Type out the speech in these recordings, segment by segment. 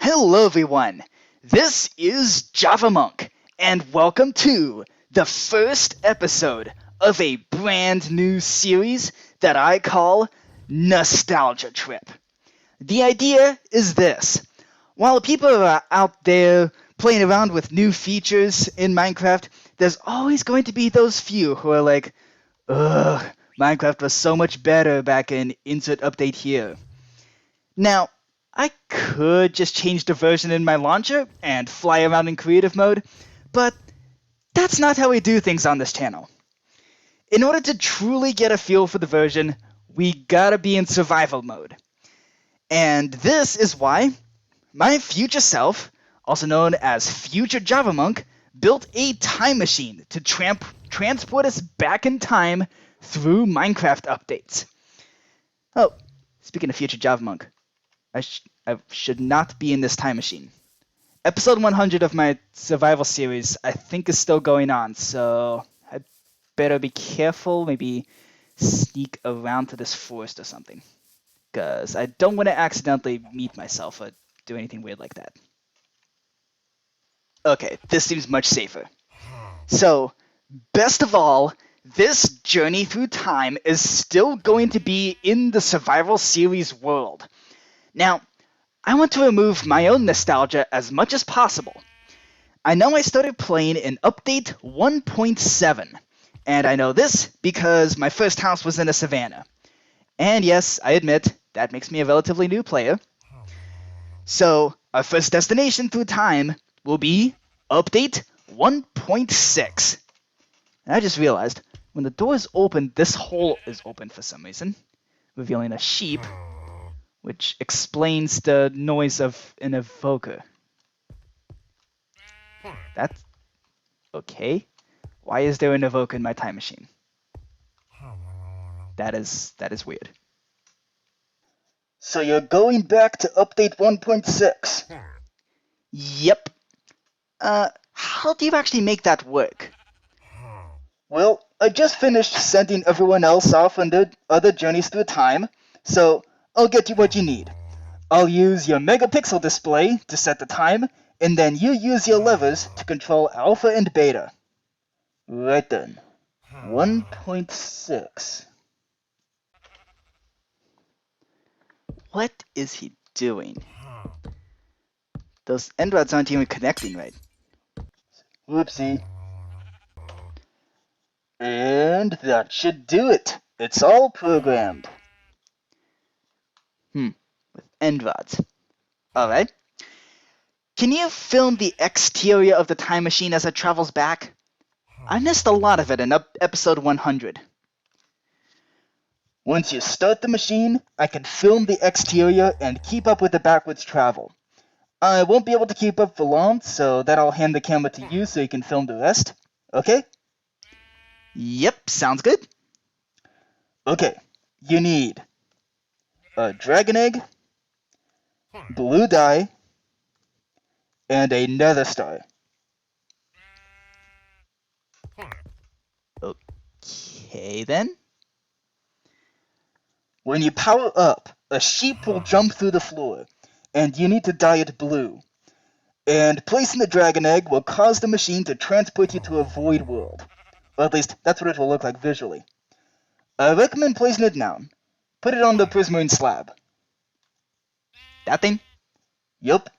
Hello everyone, this is Javamonk, and welcome to the first episode of a brand new series that I call Nostalgia Trip. The idea is this: while people are out there playing around with new features in Minecraft, there's always going to be those few who are like, ugh, Minecraft was so much better back in insert update here. Now, I could just change the version in my launcher and fly around in creative mode, but that's not how we do things on this channel. In order to truly get a feel for the version, we gotta be in survival mode. And this is why my future self, also known as Future Javamonk, built a time machine to transport us back in time through Minecraft updates. Oh, speaking of Future Javamonk, I should not be in this time machine. Episode 100 of my survival series, I think, is still going on, so I better be careful, maybe sneak around to this forest or something. Because I don't want to accidentally meet myself or do anything weird like that. Okay, this seems much safer. So, best of all, this journey through time is still going to be in the survival series world. Now, I want to remove my own nostalgia as much as possible. I know I started playing in update 1.7, and I know this because my first house was in a savanna. And yes, I admit, that makes me a relatively new player. So, our first destination through time will be update 1.6. And I just realized, when the door is open, this hole is open for some reason, revealing a sheep, which explains the noise of an evoker. That's okay. Why is there an evoker in my time machine? That is weird. So you're going back to update 1.6? Yep. How do you actually make that work? Well, I just finished sending everyone else off on their other journeys through time, so I'll get you what you need. I'll use your megapixel display to set the time, and then you use your levers to control alpha and beta. Right then. 1.6. What is he doing? Those end rods aren't even connecting right. Whoopsie. And that should do it. It's all programmed. With end rods. Alright. Can you film the exterior of the time machine as it travels back? I missed a lot of it in episode 100. Once you start the machine, I can film the exterior and keep up with the backwards travel. I won't be able to keep up for long, so then I'll hand the camera to you so you can film the rest. Okay? Yep, sounds good. Okay, you need a dragon egg, blue dye, and a nether star. Okay then. When you power up, a sheep will jump through the floor, and you need to dye it blue. And placing the dragon egg will cause the machine to transport you to a void world. Or at least, that's what it will look like visually. I recommend placing it down. Put it on the prismarine slab. That thing? Yup.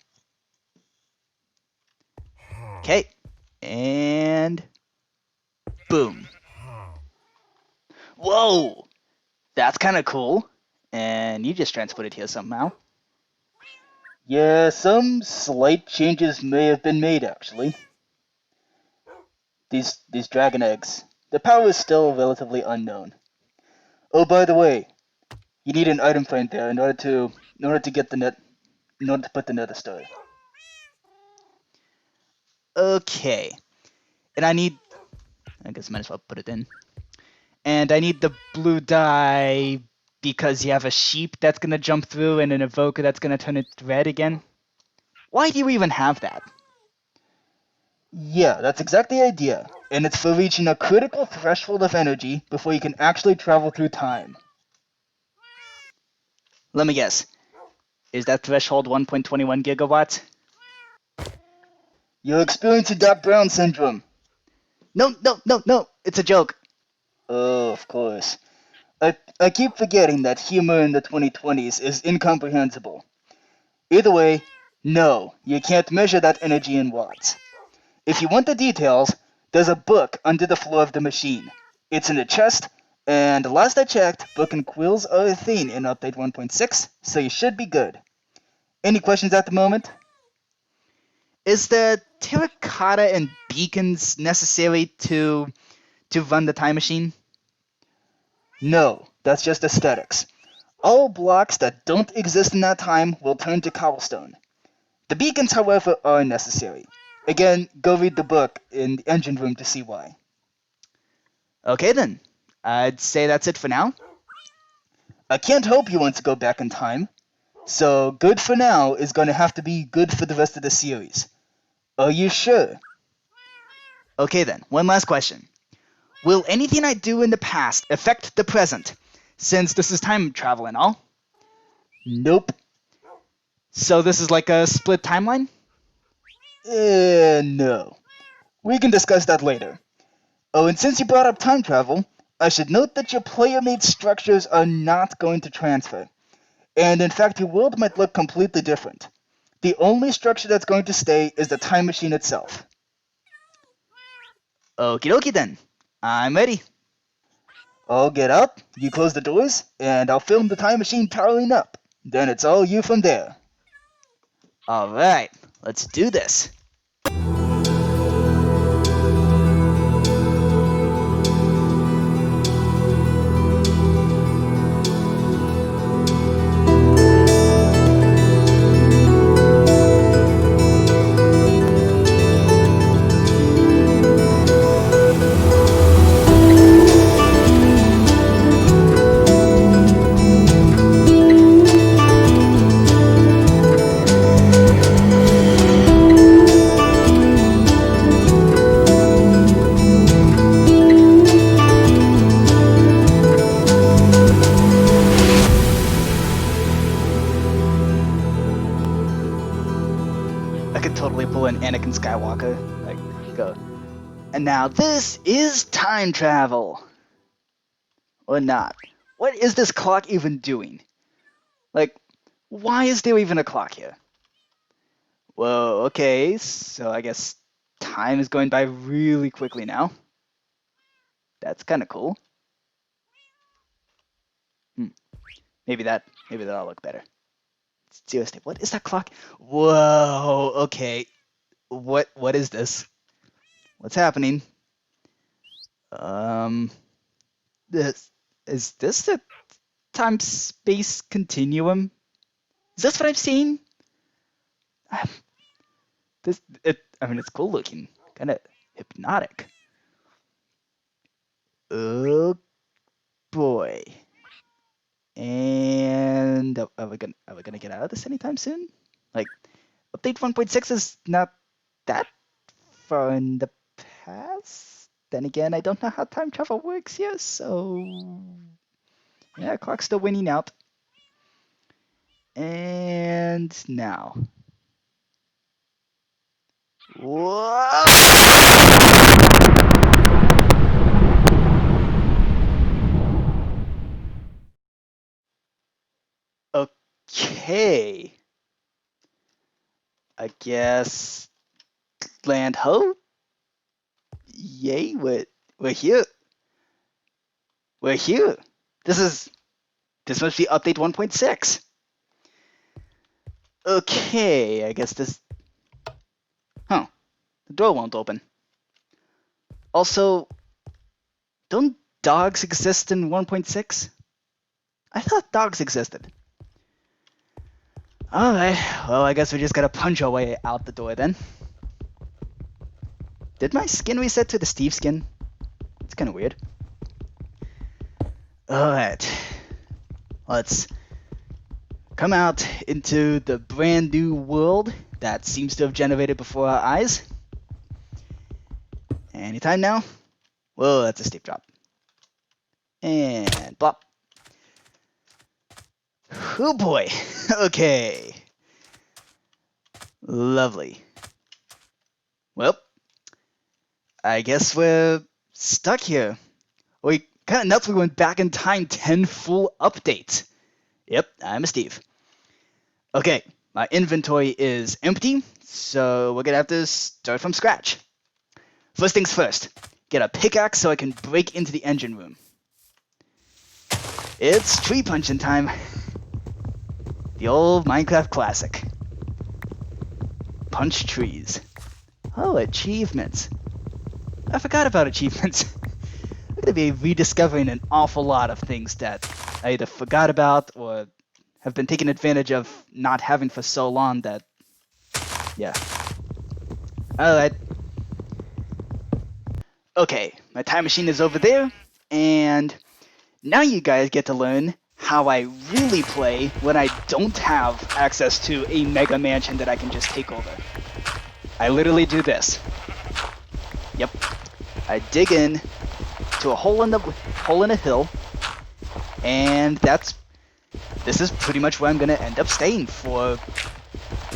Okay. And boom. Whoa! That's kind of cool. And you just transported here somehow. Yeah, some slight changes may have been made, actually. These dragon eggs. The power is still relatively unknown. Oh, by the way, you need an item find there in order to get the net, in order to put the nether star. Okay, and I guess I might as well put it in. And I need the blue dye because you have a sheep that's gonna jump through and an evoker that's gonna turn it red again. Why do you even have that? Yeah, that's exactly the idea. And it's for reaching a critical threshold of energy before you can actually travel through time. Let me guess. Is that threshold 1.21 gigawatts? You're experiencing Doc Brown syndrome. No, it's a joke. Oh, of course. I keep forgetting that humor in the 2020s is incomprehensible. Either way, no, you can't measure that energy in watts. If you want the details, there's a book under the floor of the machine. It's in the chest, and last I checked, book and quills are a thing in Update 1.6, so you should be good. Any questions at the moment? Is the terracotta and beacons necessary to run the time machine? No, that's just aesthetics. All blocks that don't exist in that time will turn to cobblestone. The beacons, however, are necessary. Again, go read the book in the engine room to see why. Okay then. I'd say that's it for now. I can't help you want to go back in time, so good for now is going to have to be good for the rest of the series. Are you sure? Okay then, one last question. Will anything I do in the past affect the present, since this is time travel and all? Nope. So this is like a split timeline? No. We can discuss that later. Oh, and since you brought up time travel, I should note that your player made structures are not going to transfer. And in fact, your world might look completely different. The only structure that's going to stay is the time machine itself. Okie dokie then. I'm ready. I'll get up, you close the doors, and I'll film the time machine powering up. Then it's all you from there. Alright, let's do this. I could totally pull an Anakin Skywalker. Like, go. And now this is time travel. Or not. What is this clock even doing? Like, why is there even a clock here? Whoa, okay, so I guess time is going by really quickly now. That's kind of cool. Maybe that'll look better. Seriously, what is that clock? Whoa, okay. What is this? What's happening? This is this the time space continuum? Is this what I'm seeing? I mean, it's cool looking, kind of hypnotic. Oh boy. And are we gonna get out of this anytime soon? Like, update 1.6 is not that far in the past. Then again, I don't know how time travel works here, so yeah, clock's still winning out. And now. Whoa! Okay. I guess land ho. Yay, we're here. We're here. This must be update 1.6. Okay, I guess this. Huh. The door won't open. Also, don't dogs exist in 1.6? I thought dogs existed. Alright, well, I guess we just gotta punch our way out the door then. Did my skin reset to the Steve skin? It's kinda weird. Alright. Let's come out into the brand new world that seems to have generated before our eyes. Anytime now? Whoa, that's a steep drop. And blop. Oh boy. Okay. Lovely. Well, I guess we're stuck here. We kind of nuts we went back in time 10 full updates. Yep, I'm a Steve. Okay, my inventory is empty, so we're gonna have to start from scratch. First things first, get a pickaxe so I can break into the engine room. It's tree punching time. The old Minecraft classic. Punch trees. Oh, achievements. I forgot about achievements. I'm going to be rediscovering an awful lot of things that I either forgot about or have been taken advantage of not having for so long that... Yeah. Alright. Okay, my time machine is over there, and now you guys get to learn how I really play when I don't have access to a mega mansion that I can just take over. I literally do this. Yep. I dig in to a hole in a hill, and this is pretty much where I'm gonna end up staying for.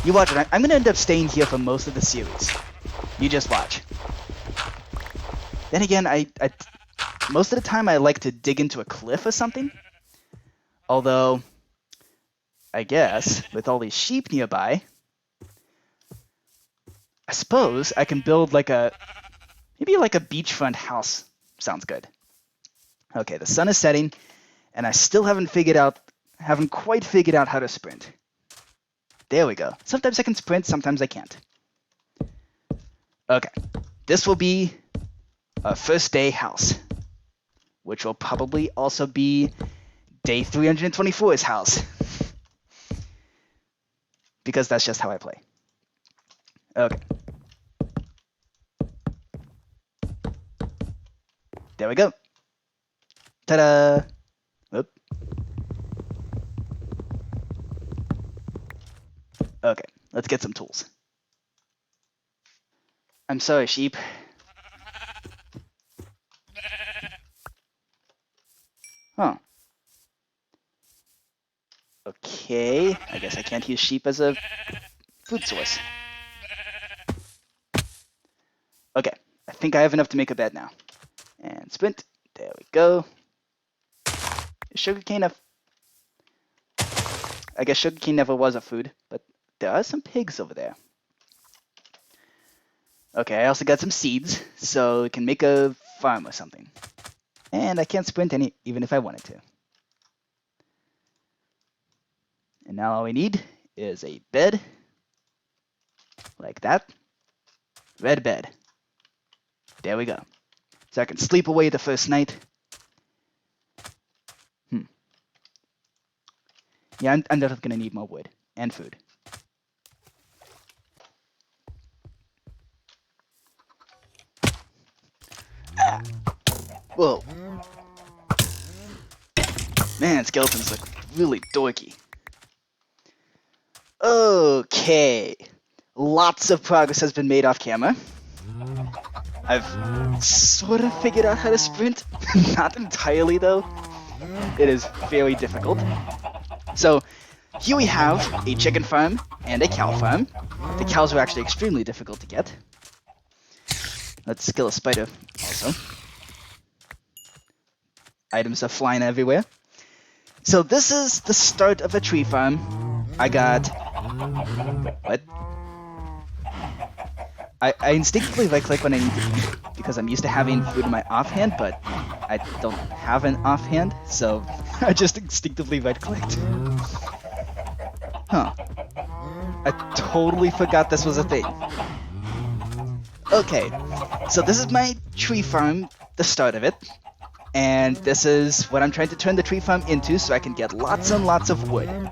You watch it. I'm gonna end up staying here for most of the series. You just watch. Then again, I most of the time I like to dig into a cliff or something. Although, I guess with all these sheep nearby, I suppose I can build maybe like a beachfront house. Sounds good. Okay, the sun is setting, and I still haven't quite figured out how to sprint. There we go. Sometimes I can sprint, sometimes I can't. Okay, this will be a first day house, which will probably also be day 324's house. Because that's just how I play. Okay. There we go. Ta-da! Oop. Okay, let's get some tools. I'm sorry, sheep. Huh. Okay, I guess I can't use sheep as a food source. Okay, I think I have enough to make a bed now. And sprint. There we go. Sugarcane I guess sugarcane never was a food, but there are some pigs over there. Okay, I also got some seeds, so we can make a farm or something. And I can't sprint even if I wanted to. And now all we need is a bed. Like that. Red bed. There we go. So I can sleep away the first night. Yeah, I'm definitely going to need more wood and food. Ah. Whoa. Man, skeletons look really dorky. Okay. Lots of progress has been made off camera. I've sort of figured out how to sprint. Not entirely, though. It is very difficult. So, here we have a chicken farm and a cow farm. The cows are actually extremely difficult to get. Let's kill a spider also. Items are flying everywhere. So this is the start of a tree farm. I got... What? I instinctively right-click when I need to eat, because I'm used to having food in my offhand, but I don't have an offhand, so I just instinctively right-clicked. Huh. I totally forgot this was a thing. Okay, so this is my tree farm, the start of it, and this is what I'm trying to turn the tree farm into so I can get lots and lots of wood.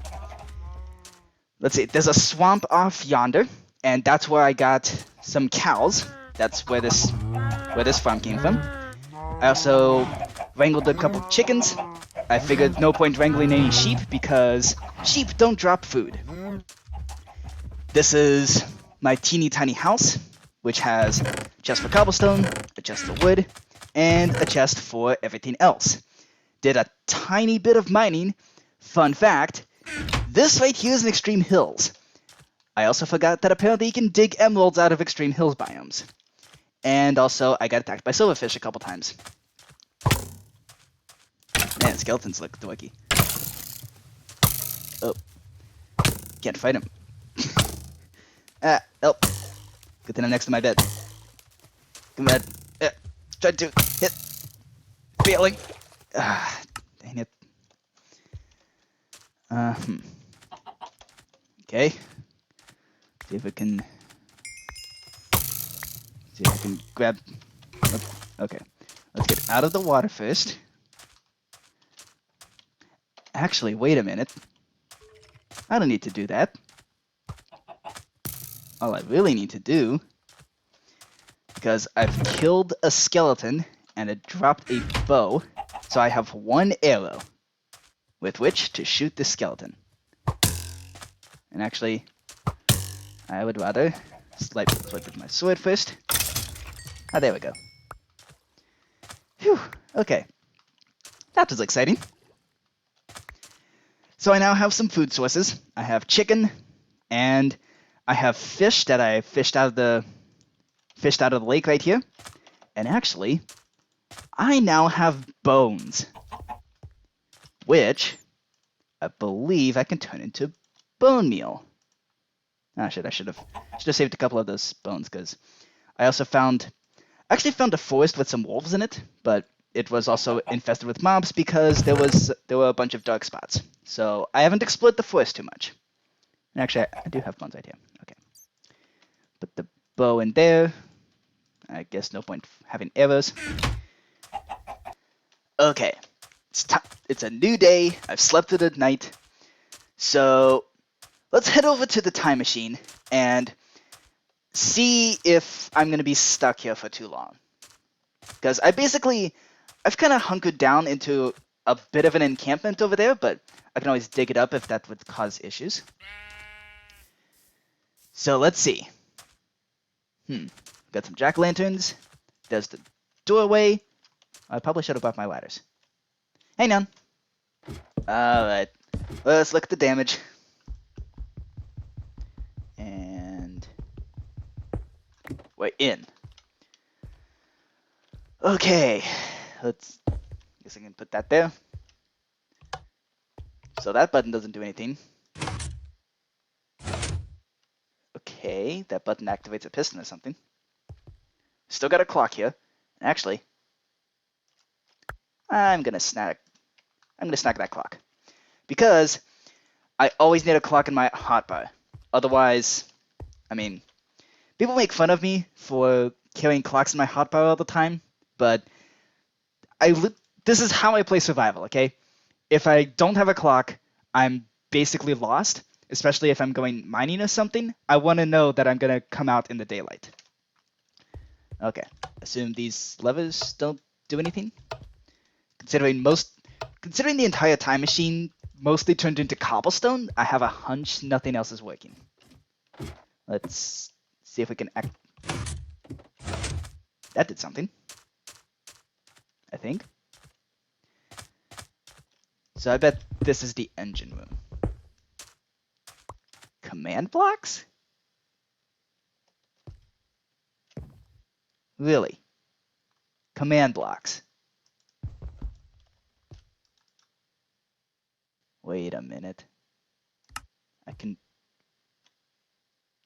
Let's see, there's a swamp off yonder, and that's where I got some cows. That's where this farm came from. I also wrangled a couple chickens. I figured no point wrangling any sheep because sheep don't drop food. This is my teeny tiny house, which has a chest for cobblestone, a chest for wood, and a chest for everything else. Did a tiny bit of mining. Fun fact, This right here is an Extreme Hills. I also forgot that apparently you can dig emeralds out of Extreme Hills biomes. And also, I got attacked by silverfish a couple times. Man, skeletons look dorky. Oh. Can't fight him. Help. Good thing I'm next to my bed. Come on. Try to hit. Failing. Dang it. Okay. See if I can grab. Okay. Let's get out of the water first. Actually, wait a minute. I don't need to do that. All I really need to do, because I've killed a skeleton and it dropped a bow, so I have one arrow with which to shoot the skeleton. And actually, I would rather swipe with my sword first. Ah, there we go. Phew, okay. That was exciting. So I now have some food sources. I have chicken, and I have fish that I fished out of the lake right here. And actually, I now have bones, which I believe I can turn into bone meal. I should have saved a couple of those bones, because I also found a forest with some wolves in it, but it was also infested with mobs because there were a bunch of dark spots. So I haven't explored the forest too much. And actually, I do have bones right here. Okay. Put the bow in there. I guess no point having arrows. Okay. It's a new day. I've slept through the night. So let's head over to the time machine and see if I'm going to be stuck here for too long. Because I've kind of hunkered down into a bit of an encampment over there, but I can always dig it up if that would cause issues. So let's see. Got some jack-o'-lanterns. There's the doorway. I probably should have brought my ladders. Hang on. Alright. Let's look at the damage. And we're in. Okay. Guess I can put that there. So that button doesn't do anything. Okay, that button activates a piston or something. Still got a clock here. Actually, I'm gonna snack that clock, because I always need a clock in my hotbar. Otherwise, I mean, people make fun of me for carrying clocks in my hotbar all the time, but this is how I play survival. Okay, if I don't have a clock, I'm basically lost. Especially if I'm going mining or something, I want to know that I'm gonna come out in the daylight. Okay, assume these levers don't do anything. Considering the entire time machine mostly turned into cobblestone, I have a hunch nothing else is working. Let's see if we can act. That did something, I think. So I bet this is the engine room. Command blocks? Really? Command blocks. Wait a minute.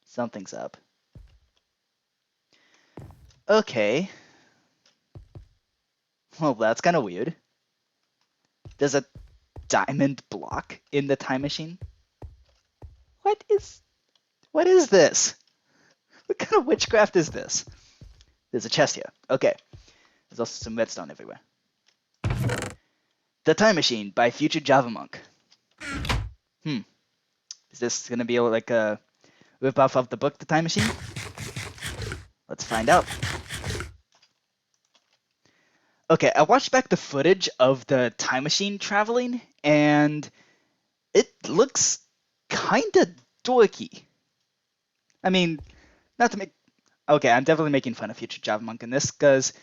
Something's up. Okay. Well, that's kind of weird. There's a diamond block in the time machine? What is this? What kind of witchcraft is this? There's a chest here. Okay. There's also some redstone everywhere. The Time Machine by Future Javamonk. Is this gonna be like a rip-off of the book The Time Machine? Let's find out. Okay, I watched back the footage of the Time Machine traveling, and it looks kinda dorky. I mean, not to make... Okay, I'm definitely making fun of Future Javamonk in this, because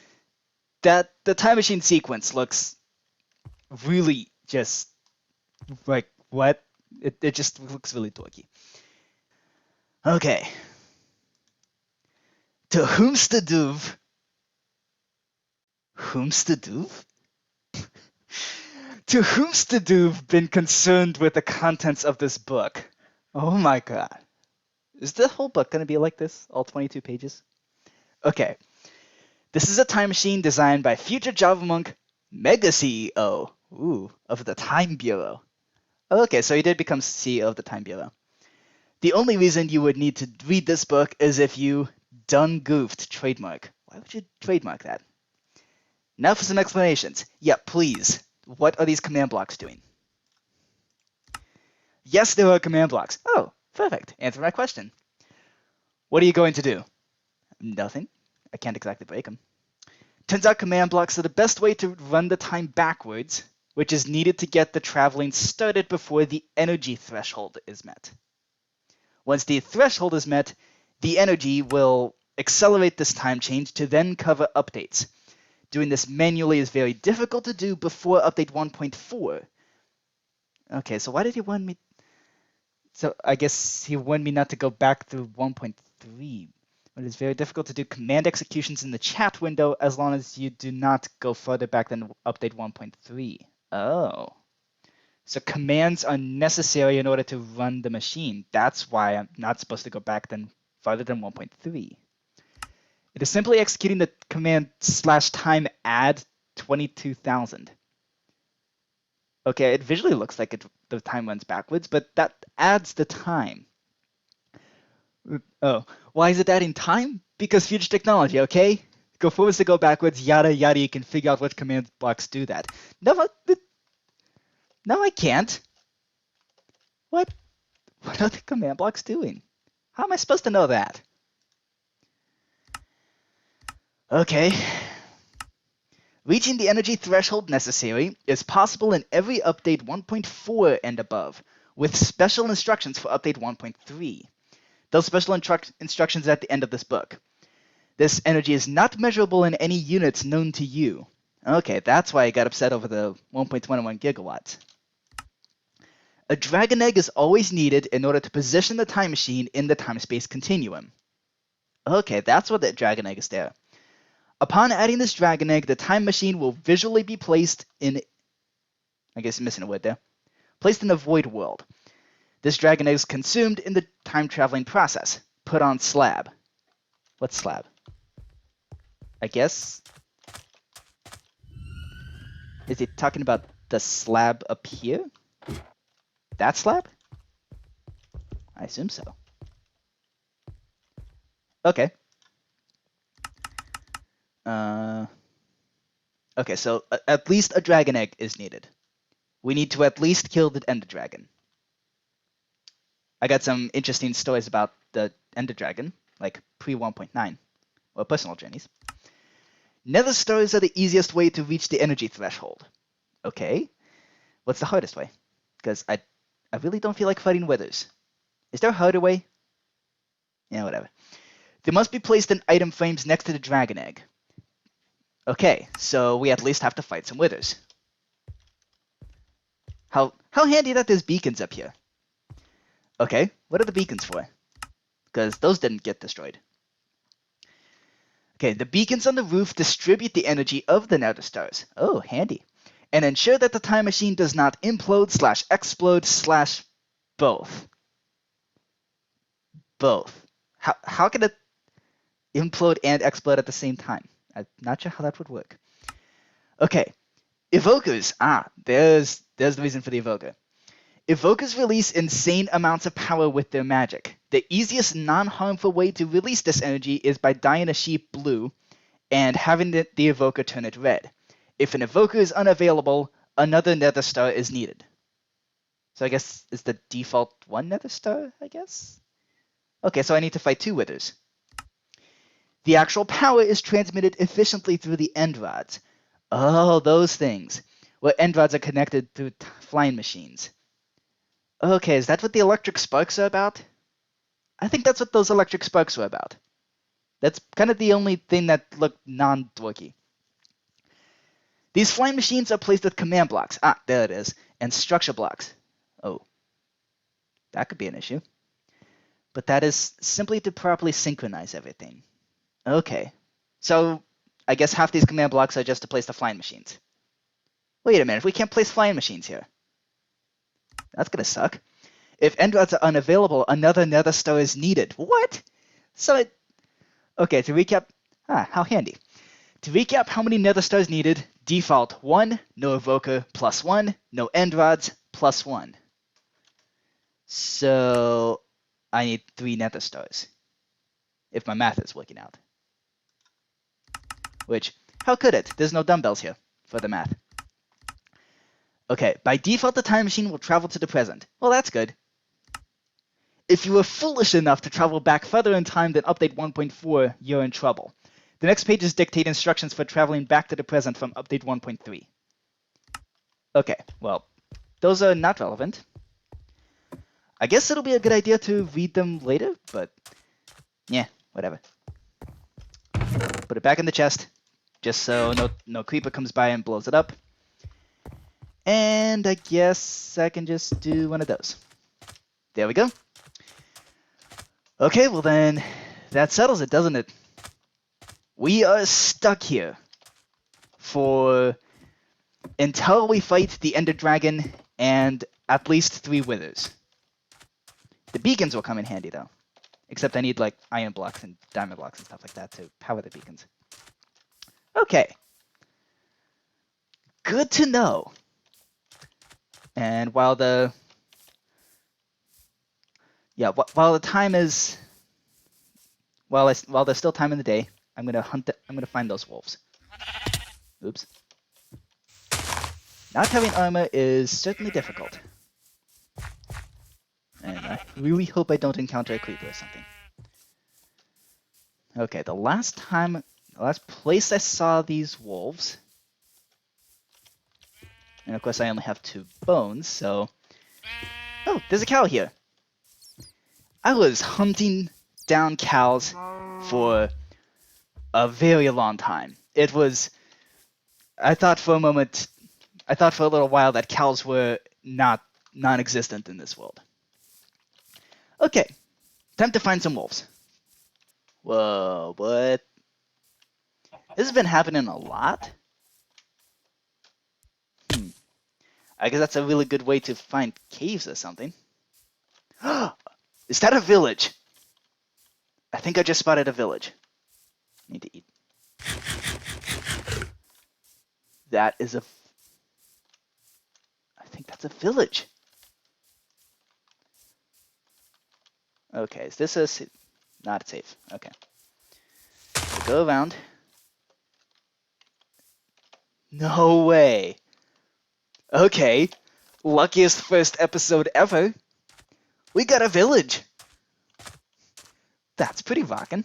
the Time Machine sequence looks really just... like, what? It just looks really dorky. Okay. To whomsta duve. Whomsta duve? To whomsta duve been concerned with the contents of this book? Oh my god. Is the whole book going to be like this? All 22 pages? Okay. This is a time machine designed by future Javamonk Mega CEO, of the Time Bureau. Okay, so he did become CEO of the Time Bureau. The only reason you would need to read this book is if you done goofed trademark. Why would you trademark that? Now for some explanations. Yeah, please. What are these command blocks doing? Yes, there are command blocks. Oh, perfect. Answer my question. What are you going to do? Nothing. I can't exactly break them. Turns out command blocks are the best way to run the time backwards, which is needed to get the traveling started before the energy threshold is met. Once the threshold is met, the energy will accelerate this time change to then cover updates. Doing this manually is very difficult to do before update 1.4. Okay, so why did he want me... So I guess he wanted me not to go back through 1.3. It is very difficult to do command executions in the chat window as long as you do not go further back than update 1.3. Oh. So commands are necessary in order to run the machine. That's why I'm not supposed to go back farther than 1.3. It is simply executing the command /time add 22,000. Okay, it visually looks like the time runs backwards, but that adds the time. Oh, why is it adding time? Because future technology, okay? Go forwards to go backwards, yada yada, you can figure out which command blocks do that. No, I can't. What are the command blocks doing? How am I supposed to know that? Okay. Reaching the energy threshold necessary is possible in every update 1.4 and above, with special instructions for update 1.3. Those special instructions are at the end of this book. This energy is not measurable in any units known to you. Okay, that's why I got upset over the 1.21 gigawatts. A dragon egg is always needed in order to position the time machine in the time-space continuum. Okay, that's what the dragon egg is there. Upon adding this dragon egg, the time machine will visually be placed in... I guess I'm missing a word there. Placed in a void world. This dragon egg is consumed in the time-traveling process. Put on slab. What slab? I guess... Is he talking about the slab up here? That slab? I assume so. Okay. Okay, so at least a dragon egg is needed. We need to at least kill the Ender Dragon. I got some interesting stories about the Ender Dragon, like pre 1.9, or personal journeys. Nether stars are the easiest way to reach the energy threshold. Okay, what's the hardest way? Because I really don't feel like fighting withers. Is there a harder way? Yeah, whatever. They must be placed in item frames next to the dragon egg. Okay, so we at least have to fight some withers. How handy that there's beacons up here. Okay, what are the beacons for? Because those didn't get destroyed. Okay, the beacons on the roof distribute the energy of the nether stars. Oh, handy. And ensure that the time machine does not implode / explode / both. Both. How can it implode and explode at the same time? I'm not sure how that would work. Okay, evokers. There's the reason for the evoker. Evokers release insane amounts of power with their magic. The easiest non-harmful way to release this energy is by dyeing a sheep blue and having the evoker turn it red. If an evoker is unavailable, another nether star is needed. So I guess it's the default one nether star, I guess? Okay, so I need to fight 2 withers. The actual power is transmitted efficiently through the end rods. Oh, those things. Where end rods are connected through flying machines. Okay, is that what the electric sparks are about? I think that's what those electric sparks were about. That's kind of the only thing that looked non-dorky. These flying machines are placed with command blocks. There it is. And structure blocks. Oh. That could be an issue. But that is simply to properly synchronize everything. Okay. So, I guess half these command blocks are just to place the flying machines. Wait a minute, we can't place flying machines here. That's gonna suck. If end rods are unavailable, another nether star is needed. What? Okay, to recap... how handy. To recap how many nether stars needed, default 1, no evoker, +1, no end rods, +1. So, I need 3 nether stars. If my math is working out. Which, how could it? There's no dumbbells here for the math. Okay, by default the time machine will travel to the present. Well, that's good. If you were foolish enough to travel back further in time than update 1.4, you're in trouble. The next pages dictate instructions for traveling back to the present from update 1.3. Okay, well, those are not relevant. I guess it'll be a good idea to read them later, but yeah, whatever. Put it back in the chest, just so no creeper comes by and blows it up. And I guess I can just do one of those. There we go. Okay, well then, that settles it, doesn't it? We are stuck here until we fight the Ender Dragon and at least 3 withers. The beacons will come in handy though. Except I need like iron blocks and diamond blocks and stuff like that to power the beacons. Okay. Good to know. And while the time is while there's still time in the day, I'm gonna find those wolves. Oops. Not having armor is certainly difficult. And I really hope I don't encounter a creeper or something. Okay, the last place I saw these wolves, and of course I only have 2 bones, so... Oh, there's a cow here! I was hunting down cows for a very long time. I thought for a little while that cows were non-existent in this world. Okay, time to find some wolves. Whoa, what? This has been happening a lot? I guess that's a really good way to find caves or something. Is that a village? I think I just spotted a village. Need to eat. I think that's a village. Okay, is this not safe? Okay. So go around. No way. Okay. Luckiest first episode ever. We got a village. That's pretty rockin'.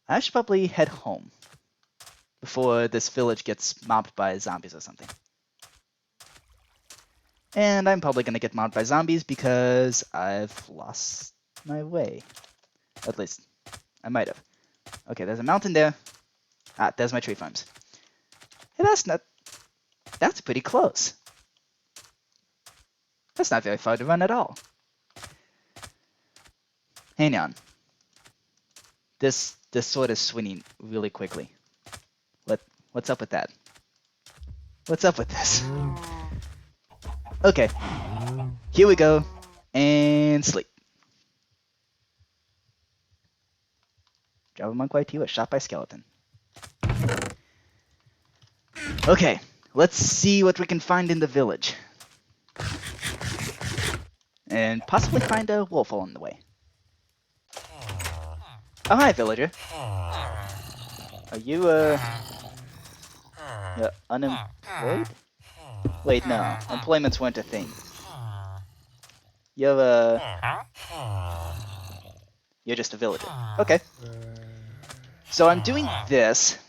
I should probably head home before this village gets mobbed by zombies or something. And I'm probably going to get mobbed by zombies because I've lost my way. At least, I might have. Okay, there's a mountain there. There's my tree farms. Hey, that's pretty close. That's not very far to run at all. Hang on. This sword is swinging really quickly. What's up with that? What's up with this? Okay. Here we go. And sleep. Javamonk YT was shot by skeleton. Okay, let's see what we can find in the village. And possibly find a wolf along the way. Oh, hi, villager. Are you, unemployed? Wait, no. Employments weren't a thing. You're just a villager. Okay. So I'm doing this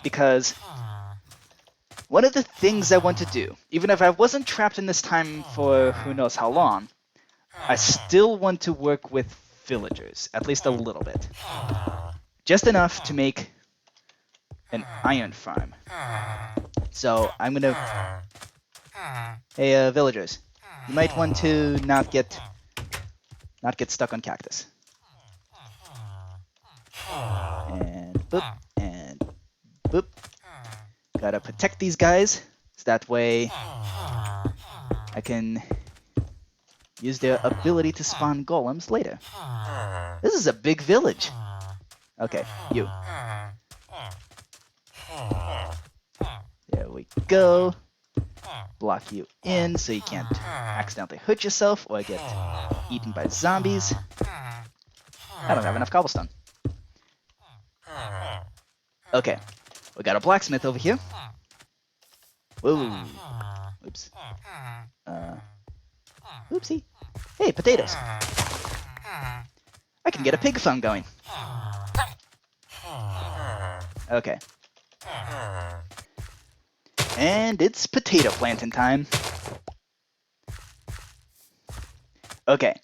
because one of the things I want to do, even if I wasn't trapped in this time for who knows how long, I still want to work with villagers, at least a little bit. Just enough to make an iron farm. So I'm gonna... Hey, villagers. you might want to not get stuck on cactus. And boop, and boop. Gotta protect these guys, so that way I can use their ability to spawn golems later. This is a big village. Okay, you. There we go. Block you in so you can't accidentally hurt yourself or get eaten by zombies. I don't have enough cobblestone. Okay, we got a blacksmith over here. Whoa. Oops. Oopsie. Hey, potatoes. I can get a pig farm going. Okay. And it's potato planting time. Okay.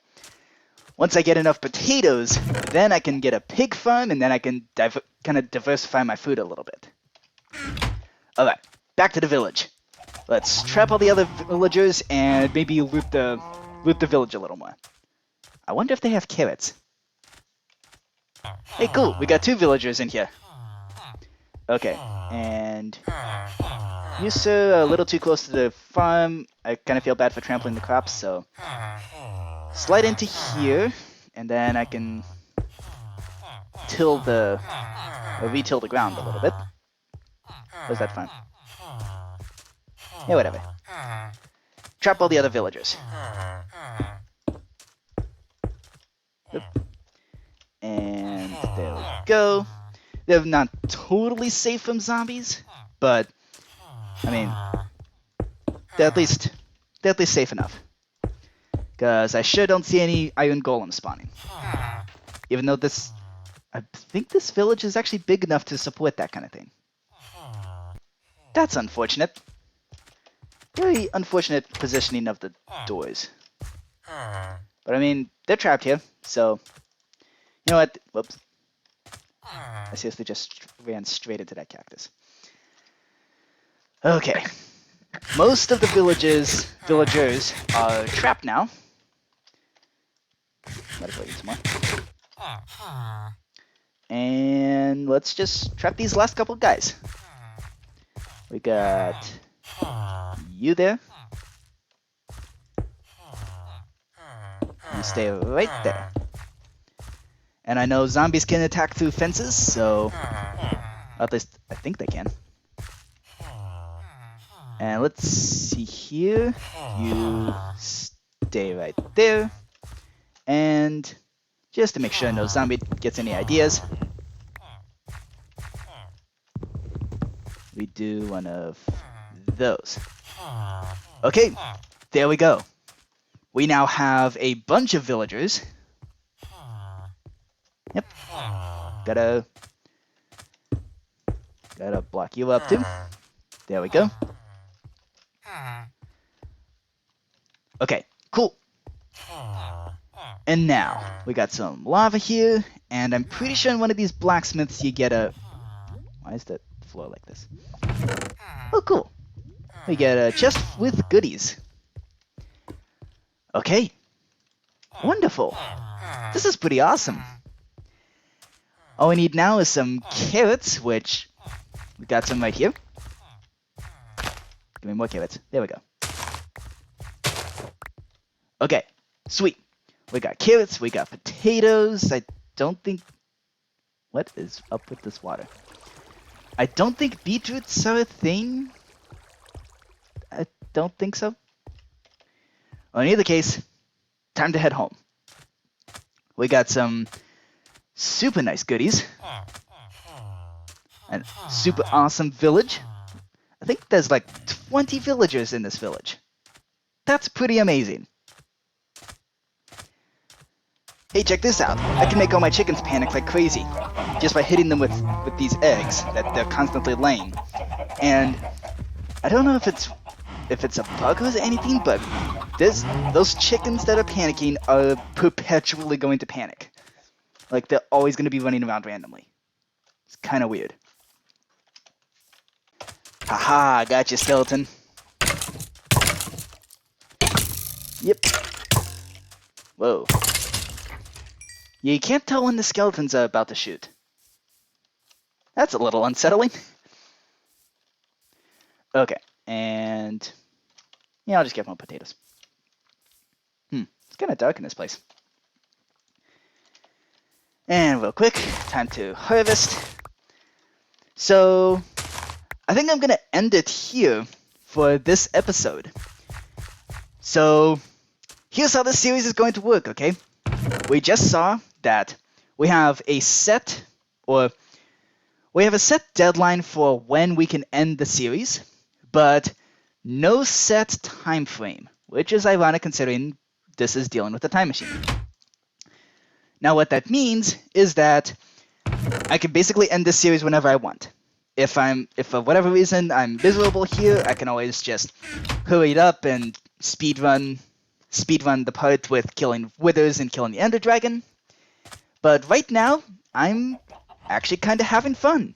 Once I get enough potatoes, then I can get a pig farm, and then I can kind of diversify my food a little bit. Alright, back to the village. Let's trap all the other villagers and maybe loot the village a little more. I wonder if they have carrots. Hey, cool, we got 2 villagers in here. Okay, and you, sir, are a little too close to the farm. I kind of feel bad for trampling the crops, so slide into here, and then I can retill the ground a little bit. Was that fun? Yeah, whatever. Trap all the other villagers. Oop. And there we go. They're not totally safe from zombies, but I mean, they're at least safe enough. Because I sure don't see any iron golems spawning. Even though I think this village is actually big enough to support that kind of thing. That's unfortunate. Very unfortunate positioning of the doors. But I mean, they're trapped here, so you know what? Whoops. I seriously just ran straight into that cactus. Okay. Most of the villagers are trapped now. Might as well eat some more. And let's just trap these last couple guys. We got you there. You stay right there. And I know zombies can attack through fences, so at least I think they can. And let's see here. You stay right there. And just to make sure no zombie gets any ideas, we do one of those. Okay, there we go. We now have a bunch of villagers. Yep. Gotta block you up too. There we go. Okay, cool. And now, we got some lava here, and I'm pretty sure in one of these blacksmiths you get a... Why is the floor like this? Oh, cool. We get a chest with goodies. Okay. Wonderful. This is pretty awesome. All we need now is some carrots, which we got some right here. Give me more carrots. There we go. Okay, sweet. We got carrots, we got potatoes. I don't think... What is up with this water? I don't think beetroots are a thing. I don't think so. Well, in either case, time to head home. We got some super nice goodies. And super awesome village. I think there's like 20 villagers in this village. That's pretty amazing. Hey, check this out. I can make all my chickens panic like crazy just by hitting them with these eggs that they're constantly laying. And I don't know if it's a bug or anything, but those chickens that are panicking are perpetually going to panic. Like they're always going to be running around randomly. It's kind of weird. Haha, got you, skeleton. Yep. Whoa. You can't tell when the skeletons are about to shoot. That's a little unsettling. Okay, and yeah, I'll just get more potatoes. It's kind of dark in this place. And real quick, time to harvest. So, I think I'm going to end it here for this episode. So, here's how this series is going to work, okay? We just saw that we have a set deadline for when we can end the series, but no set time frame, which is ironic considering this is dealing with a time machine. Now what that means is that I can basically end this series whenever I want. If for whatever reason I'm miserable here, I can always just hurry it up and speedrun the part with killing withers and killing the ender dragon. But right now, I'm actually kind of having fun.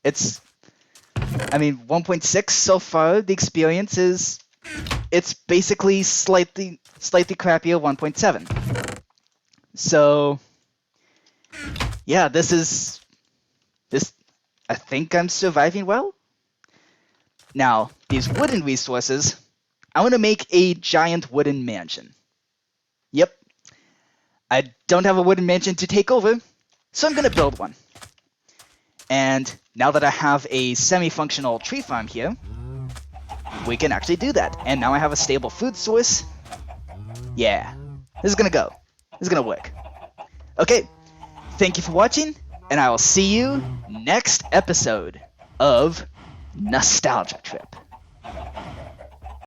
1.6 so far, the experience it's basically slightly crappier 1.7. So, yeah, I think I'm surviving well. Now, these wooden resources, I want to make a giant wooden mansion. Yep. I don't have a wooden mansion to take over, so I'm going to build one. And now that I have a semi-functional tree farm here, we can actually do that. And now I have a stable food source. Yeah, this is going to go. This is going to work. Okay, thank you for watching, and I will see you next episode of Nostalgia Trip.